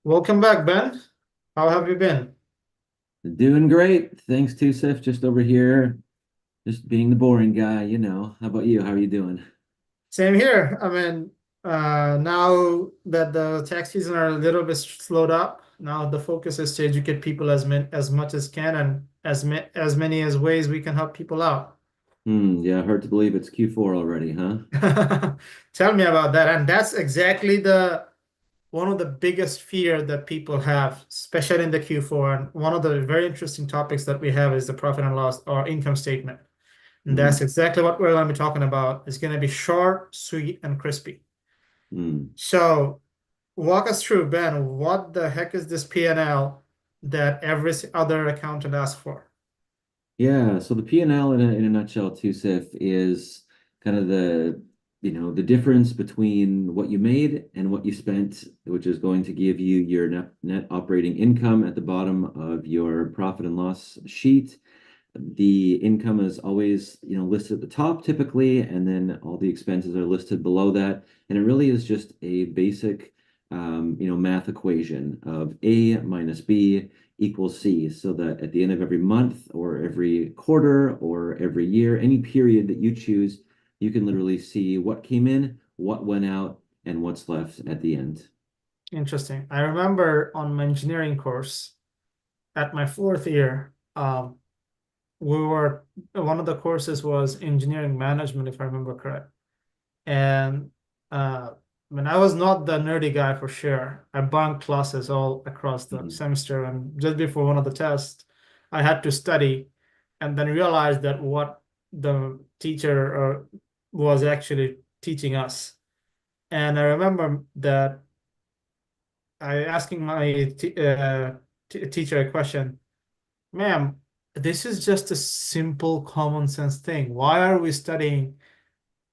Welcome back, Ben. How have you been? Doing great. Thanks, Tusif. Just over here, just being the boring guy. How about you? How are you doing? Same here. Now that the tax season are a little bit slowed up, now the focus is to educate people as much as can and as many as ways we can help people out. Yeah, hard to believe it's Q4 already, huh? Tell me about that. And that's exactly the one of the biggest fear that people have, especially in the Q4. And one of the very interesting topics that we have is the profit and loss or income statement. And that's Mm, exactly what we're going to be talking about. It's going to be short, sweet, and crispy. mm. So walk us through, Ben, what the heck is this P&L that every other accountant asks for? Yeah, so the P&L in a nutshell, Tusif, is kind of the difference between what you made and what you spent, which is going to give you your net operating income at the bottom of your profit and loss sheet. The income is always, listed at the top typically, and then all the expenses are listed below that. And it really is just a basic, math equation of A minus B equals C, so that at the end of every month or every quarter or every year, any period that you choose, you can literally see what came in, what went out, and what's left at the end. Interesting. I remember on my engineering course at my fourth year, we were one of the courses was engineering management, if I remember correct. And uh, I was not the nerdy guy for sure. I bunked classes all across the Mhm. semester, and just before one of the tests, I had to study, and then realized that what the teacher was actually teaching us. And I remember that I asking my teacher a question, "Ma'am, this is just a simple common sense thing. Why are we studying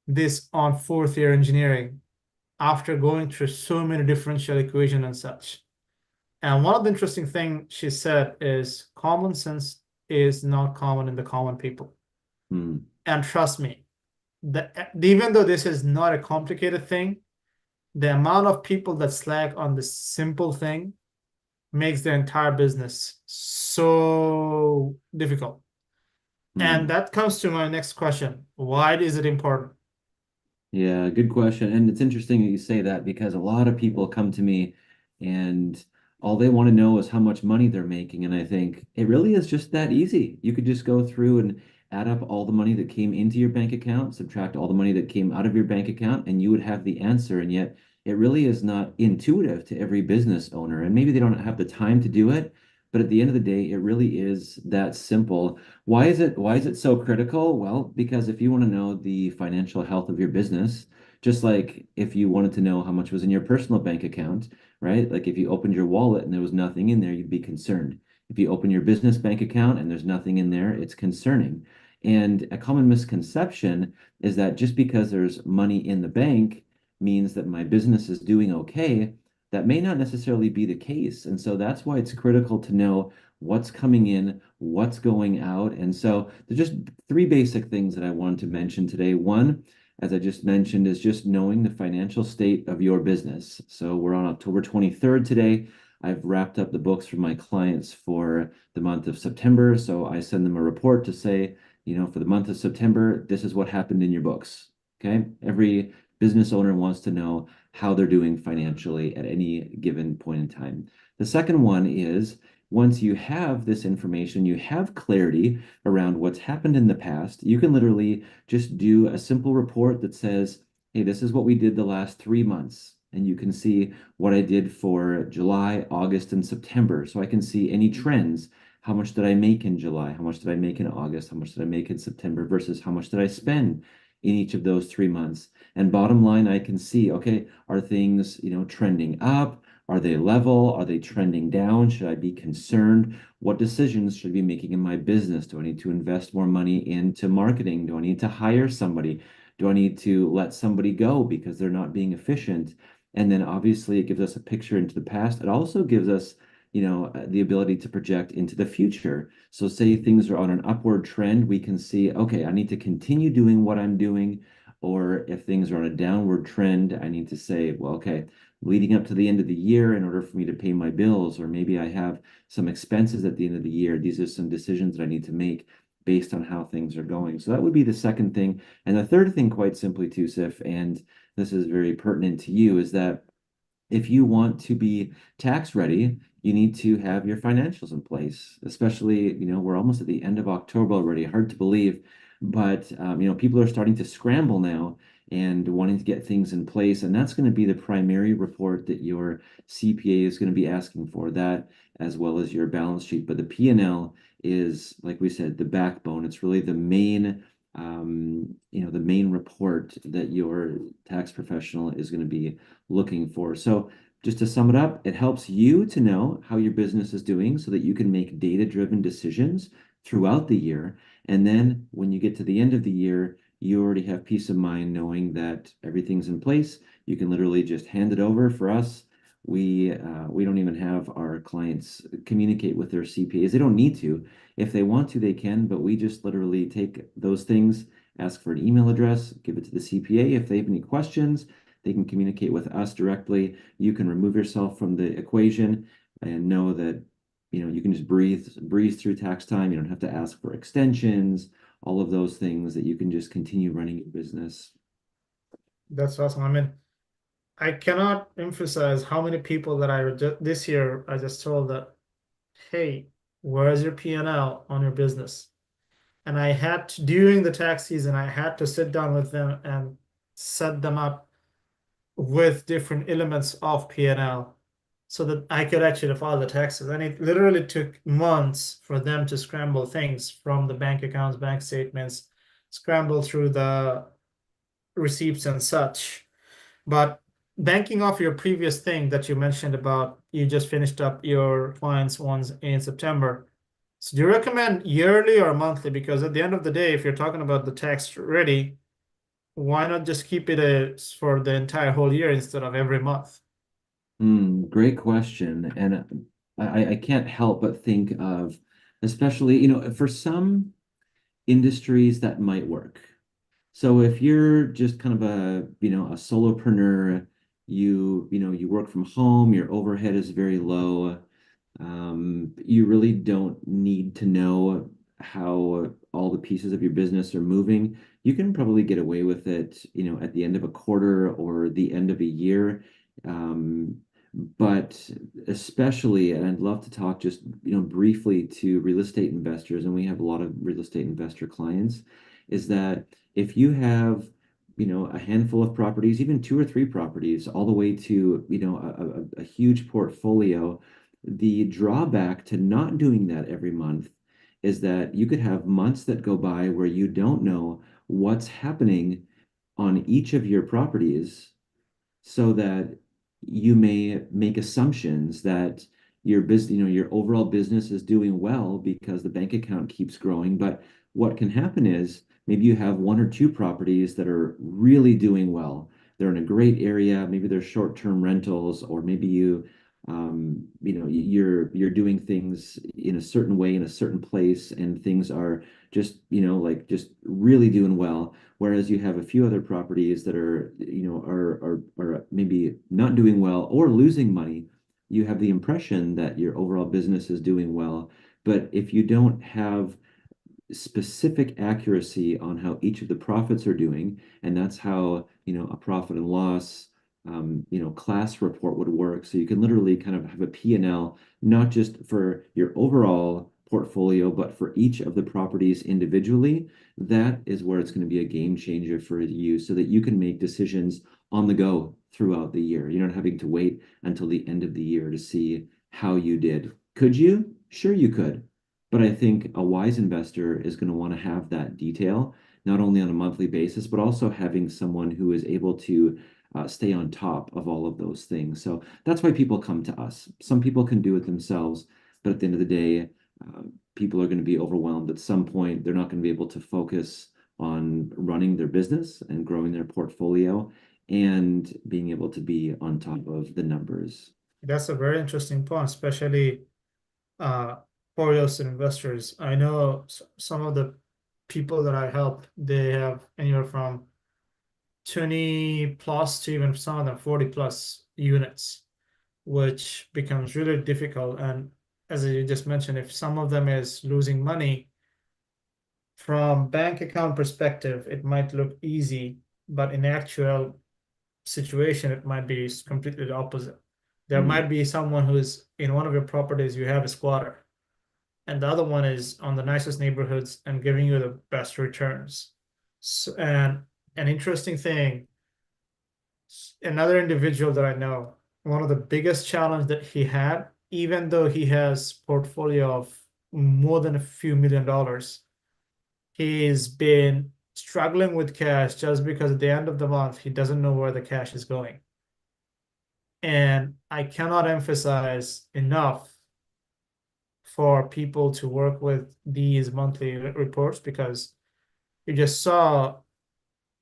this on fourth year engineering after going through so many differential equation and such?" And one of the interesting things she said is common sense is not common in the common people. Hmm. And trust me, even though this is not a complicated thing, the amount of people that slack on this simple thing makes the entire business so difficult. And Hmm. that comes to my next question. Why is it important? Yeah, good question. And it's interesting that you say that because a lot of people come to me and all they want to know is how much money they're making. And I think it really is just that easy. You could just go through and add up all the money that came into your bank account, subtract all the money that came out of your bank account, and you would have the answer. And yet it really is not intuitive to every business owner. And maybe they don't have the time to do it. But at the end of the day, it really is that simple. Why is it so critical? Well, because if you want to know the financial health of your business, just like if you wanted to know how much was in your personal bank account, right? Like if you opened your wallet and there was nothing in there, you'd be concerned. If you open your business bank account and there's nothing in there, it's concerning. And a common misconception is that just because there's money in the bank means that my business is doing okay. That may not necessarily be the case. And so that's why it's critical to know what's coming in, what's going out. And so there's just three basic things that I wanted to mention today. One, as I just mentioned, is just knowing the financial state of your business. So we're on October 23rd today. I've wrapped up the books for my clients for the month of September. So I send them a report to say, for the month of September, this is what happened in your books. Okay. Every business owner wants to know how they're doing financially at any given point in time. The second one is once you have this information, you have clarity around what's happened in the past, you can literally just do a simple report that says, hey, this is what we did the last 3 months. And you can see what I did for July, August, and September. So I can see any trends. How much did I make in July? How much did I make in August? How much did I make in September versus how much did I spend in each of those 3 months? And bottom line, I can see, okay, are things, trending up? Are they level? Are they trending down? Should I be concerned? What decisions should I be making in my business? Do I need to invest more money into marketing? Do I need to hire somebody? Do I need to let somebody go because they're not being efficient? And then obviously it gives us a picture into the past. It also gives us, the ability to project into the future. So say things are on an upward trend, we can see, okay, I need to continue doing what I'm doing, Or if things are on a downward trend, I need to say, well, okay, leading up to the end of the year, in order for me to pay my bills, or maybe I have some expenses at the end of the year. These are some decisions that I need to make based on how things are going. So that would be the second thing. And the third thing, quite simply, Tusif, and this is very pertinent to you, is that if you want to be tax ready, you need to have your financials in place. Especially, we're almost at the end of October already. Hard to believe, but people are starting to scramble now and wanting to get things in place, and that's going to be the primary report that your CPA is going to be asking for. That as well as your balance sheet, but the P&L is, like we said, the backbone. It's really the main report that your tax professional is going to be looking for. So just to sum it up, it helps you to know how your business is doing so that you can make data-driven decisions throughout the year. And then when you get to the end of the year, you already have peace of mind knowing that everything's in place. You can literally just hand it over. For us, we don't even have our clients communicate with their CPAs. They don't need to. If they want to, they can, but we just literally take those things, ask for an email address, give it to the CPA. If they have any questions, they can communicate with us directly. You can remove yourself from the equation and know that you can just breeze through tax time. You don't have to ask for extensions, all of those things, that you can just continue running your business. That's awesome. I mean, I cannot emphasize how many people that this year I just told that, hey, where's your P&L on your business? And I had to, during the tax season, I had to sit down with them and set them up with different elements of P&L so that I could actually file the taxes. And it literally took months for them to scramble things from the bank accounts, bank statements, scramble through the receipts and such. But banking off your previous thing that you mentioned about you just finished up your clients ones in September. So do you recommend yearly or monthly? Because at the end of the day, if you're talking about the tax ready, why not just keep it as for the entire whole year instead of every month? Great question. And I can't help but think of, especially, for some industries that might work. So if you're just kind of a solopreneur, you work from home, your overhead is very low. You really don't need to know how all the pieces of your business are moving. You can probably get away with it, at the end of a quarter or the end of a year. Um, but especially, and I'd love to talk just, briefly to real estate investors, and we have a lot of real estate investor clients, is that if you have, a handful of properties, even two or three properties, all the way to, a huge portfolio, the drawback to not doing that every month is that you could have months that go by where you don't know what's happening on each of your properties, so that you may make assumptions that your business, your overall business is doing well because the bank account keeps growing. But what can happen is maybe you have one or two properties that are really doing well. They're in a great area. Maybe they're short-term rentals, or maybe you're doing things in a certain way in a certain place, and things are just, like just really doing well. Whereas you have a few other properties that are maybe not doing well or losing money. You have the impression that your overall business is doing well, but if you don't have specific accuracy on how each of the profits are doing, and that's how, a profit and loss, class report would work. So you can literally kind of have a P&L, not just for your overall portfolio, but for each of the properties individually. That is where it's going to be a game changer for you, so that you can make decisions on the go throughout the year. You're not having to wait until the end of the year to see how you did. Could you? Sure, you could. But I think a wise investor is going to want to have that detail, not only on a monthly basis, but also having someone who is able to stay on top of all of those things. So that's why people come to us. Some people can do it themselves, but at the end of the day, people are going to be overwhelmed at some point. They're not going to be able to focus on running their business and growing their portfolio and being able to be on top of the numbers. That's a very interesting point, especially uh, for real estate investors. I know some of the people that I help, they have anywhere from 20 plus to even some of them 40 plus units, which becomes really difficult. And as you just mentioned, if some of them is losing money from bank account perspective, it might look easy, but in actual situation, it might be completely the opposite. There Mm, might be someone who's in one of your properties, you have a squatter, and the other one is on the nicest neighborhoods and giving you the best returns. So, and an interesting thing, another individual that I know, one of the biggest challenge that he had, even though he has portfolio of more than a few $1 million, he's been struggling with cash just because at the end of the month he doesn't know where the cash is going. And I cannot emphasize enough for people to work with these monthly reports, because you just saw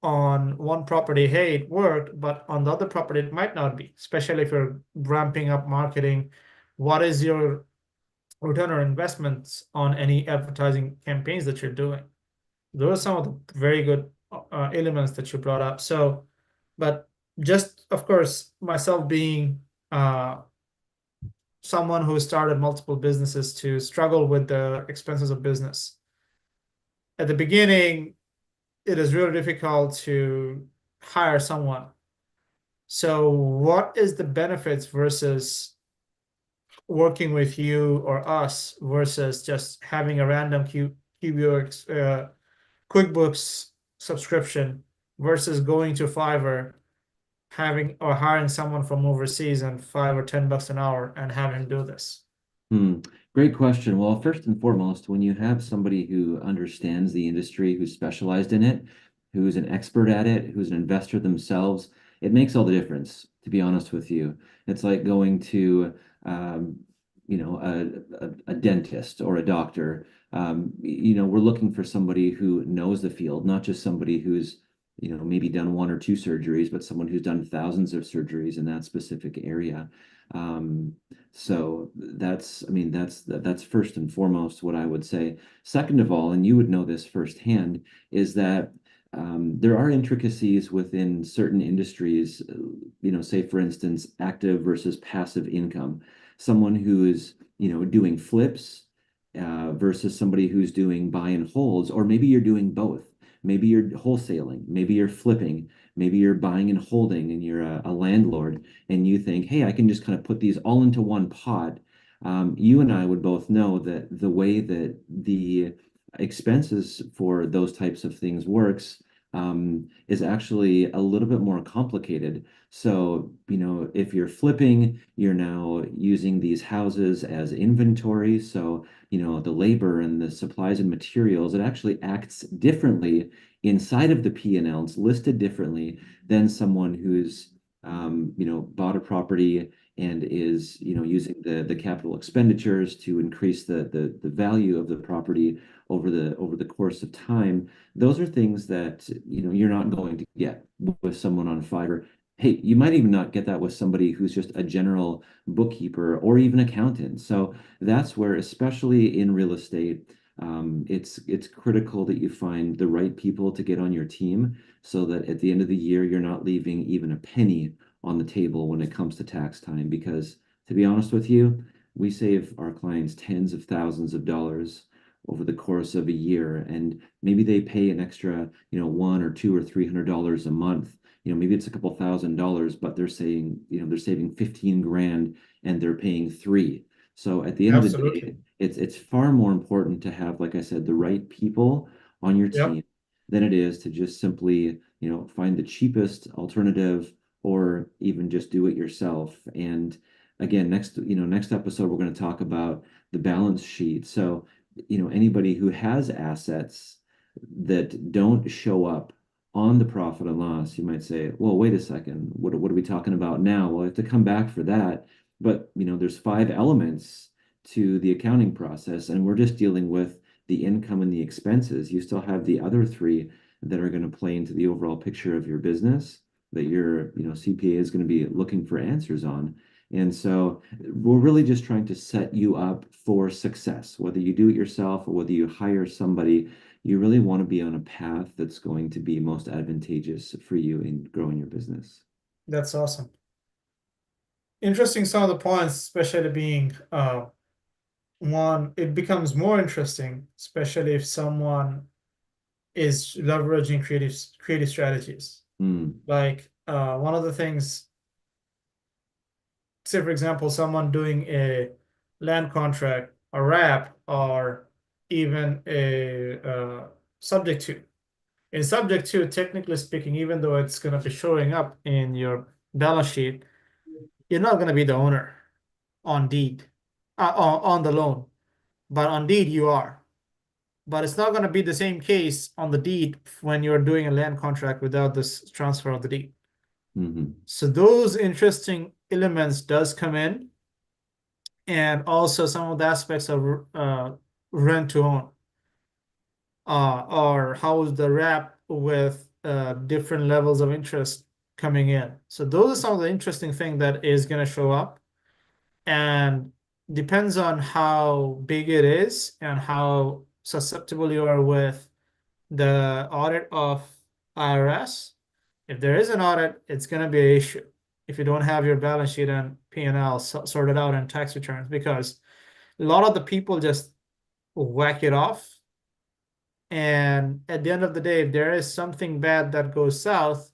on one property, hey, it worked, but on the other property, it might not be, especially if you're ramping up marketing. What is your return on investments on any advertising campaigns that you're doing? Those are some of the very good elements that you brought up. So, but just of course, myself being someone who started multiple businesses to struggle with the expenses of business. At the beginning, it is really difficult to hire someone. So what is the benefits versus working with you or us versus just having a random QuickBooks subscription versus going to Fiverr, having or hiring someone from overseas and $5 or $10 an hour and having do this? Hmm. Great question. Well, first and foremost, when you have somebody who understands the industry, who's specialized in it, who's an expert at it, who's an investor themselves, it makes all the difference, to be honest with you. It's like going to, um, a dentist or a doctor. We're looking for somebody who knows the field, not just somebody who's, maybe done one or two surgeries, but someone who's done thousands of surgeries in that specific area. Um, so I mean, that's first and foremost what I would say. Second of all, and you would know this firsthand, is that there are intricacies within certain industries, say for instance, active versus passive income. Someone who is, doing flips versus somebody who's doing buy and holds, or maybe you're doing both. Maybe you're wholesaling, maybe you're flipping, maybe you're buying and holding, and you're a landlord, and you think, hey, I can just kind of put these all into one pot. You and I would both know that the way that the expenses for those types of things works is actually a little bit more complicated. So, if you're flipping, you're now using these houses as inventory. So, the labor and the supplies and materials, it actually acts differently inside of the P&L. It's listed differently than someone who's, bought a property and is, using the capital expenditures to increase the value of the property over the course of time. Those are things that, you're not going to get with someone on Fiverr. Hey, you might even not get that with somebody who's just a general bookkeeper or even accountant. So that's where, especially in real estate, it's critical that you find the right people to get on your team so that at the end of the year, you're not leaving even a penny on the table when it comes to tax time. Because to be honest with you, we save our clients tens of thousands of dollars over the course of a year, and maybe they pay an extra, one or two or $300 a month. Maybe it's a couple $1,000, but they're saving 15 grand and they're paying three. So at the end of the day, Absolutely. it's far more important to have, like I said, the right people on your Yep. team than it is to just simply, find the cheapest alternative or even just do it yourself. And again, next episode, we're going to talk about the balance sheet. So, anybody who has assets that don't show up on the profit and loss, you might say, well, wait a second, what are we talking about now? Well, I have to come back for that. But, there's five elements to the accounting process, and we're just dealing with the income and the expenses. You still have the other three that are going to play into the overall picture of your business that your CPA is going to be looking for answers on. And so we're really just trying to set you up for success. Whether you do it yourself or whether you hire somebody, you really want to be on a path that's going to be most advantageous for you in growing your business. That's awesome. Interesting, some of the points, especially being one, it becomes more interesting, especially if someone is leveraging creative strategies. Mm, Like one of the things, say for example, someone doing a land contract, a wrap, or even a subject to. In subject to, technically speaking, even though it's going to be showing up in your balance sheet, you're not going to be the owner on deed, on the loan, but on deed you are. But it's not going to be the same case on the deed when you're doing a land contract without this transfer of the deed. hmm So those interesting elements does come in, and also some of the aspects of rent to own, or how is the wrap with different levels of interest coming in. So those are some of the interesting thing that is going to show up, and depends on how big it is and how susceptible you are with the audit of IRS. If there is an audit, it's going to be an issue if you don't have your balance sheet and P&L sorted out and tax returns, because a lot of the people just whack it off. And at the end of the day, if there is something bad that goes south,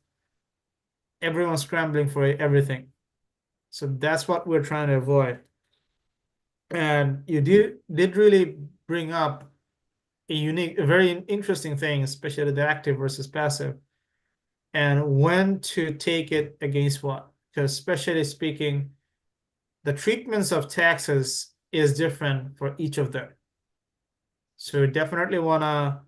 everyone's scrambling for everything. So that's what we're trying to avoid. And you did really bring up a very interesting thing, especially the active versus passive, and when to take it against what. Because especially speaking, the treatments of taxes is different for each of them. So we definitely want to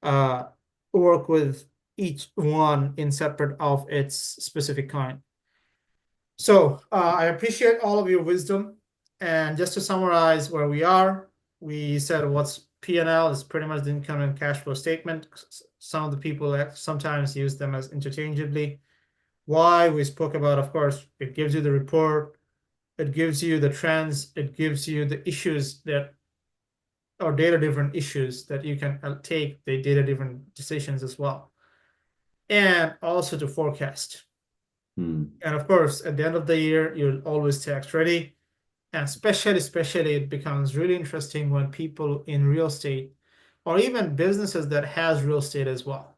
uh, work with each one in separate of its specific kind. So I appreciate all of your wisdom. And just to summarize where we are, we said what's P&L is pretty much the income and cash flow statement. Some of the people sometimes use them as interchangeably. Why we spoke about, of course, it gives you the report, it gives you the trends, it gives you the issues that or data different issues that you can take the data different decisions as well, and also to forecast. mm, And of course, at the end of the year, you're always tax ready. And especially it becomes really interesting when people in real estate or even businesses that has real estate as well.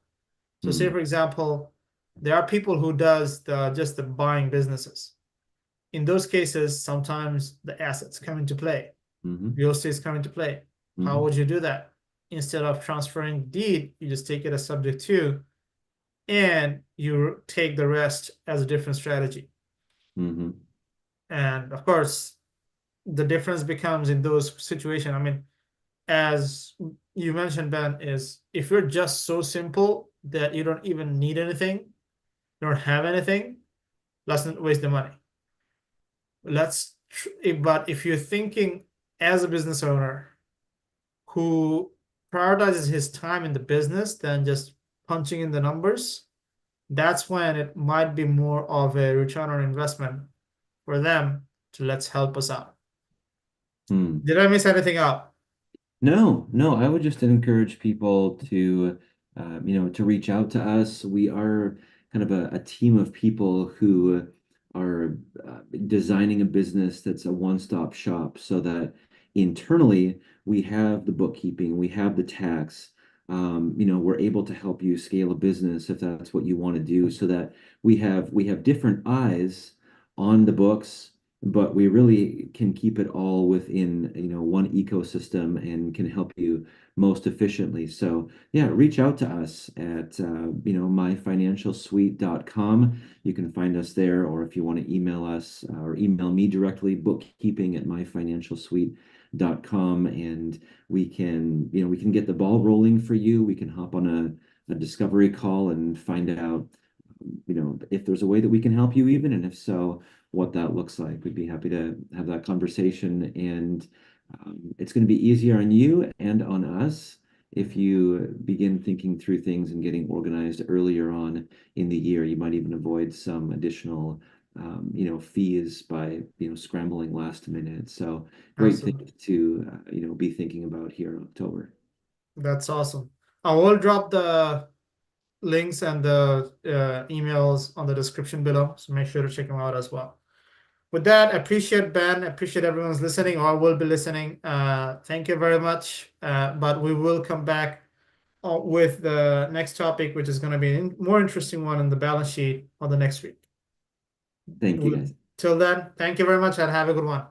So say mm, for example, there are people who does just the buying businesses. In those cases, sometimes the assets come into play. hmm Real estate's come into play. How hmm would you do that? Instead of transferring deed, you just take it as subject to, and you take the rest as a different strategy. hmm And of course, the difference becomes in those situations. I mean, as you mentioned, Ben, is if you're just so simple that you don't even need anything, you don't have anything, let's not waste the money. But if you're thinking as a business owner who prioritizes his time in the business than just punching in the numbers, that's when it might be more of a return on investment for them to let's help us out. mm. Did I miss anything out? No, no, I would just encourage people to, to reach out to us. We are kind of a team of people who are designing a business that's a one-stop shop so that internally we have the bookkeeping, we have the tax. We're able to help you scale a business if that's what you want to do, so that we have different eyes on the books, but we really can keep it all within, one ecosystem and can help you most efficiently. So yeah, reach out to us at myfinancialsuite.com. You can find us there, or if you want to email us or email me directly, bookkeeping at myfinancialsuite.com, and we can get the ball rolling for you. We can hop on a discovery call and find out if there's a way that we can help you even, and if so, what that looks like. We'd be happy to have that conversation. And it's going to be easier on you and on us if you begin thinking through things and getting organized earlier on in the year. You might even avoid some additional fees by, scrambling last minute. So great thing Absolutely. to, be thinking about here in October. That's awesome. I will drop the links and the emails on the description below, so make sure to check them out as well. With that, I appreciate Ben, I appreciate everyone's listening or will be listening. Thank you very much. But we will come back with the next topic, which is going to be a more interesting one in the balance sheet on the next week. Thank you, guys. Till then, thank you very much and have a good one.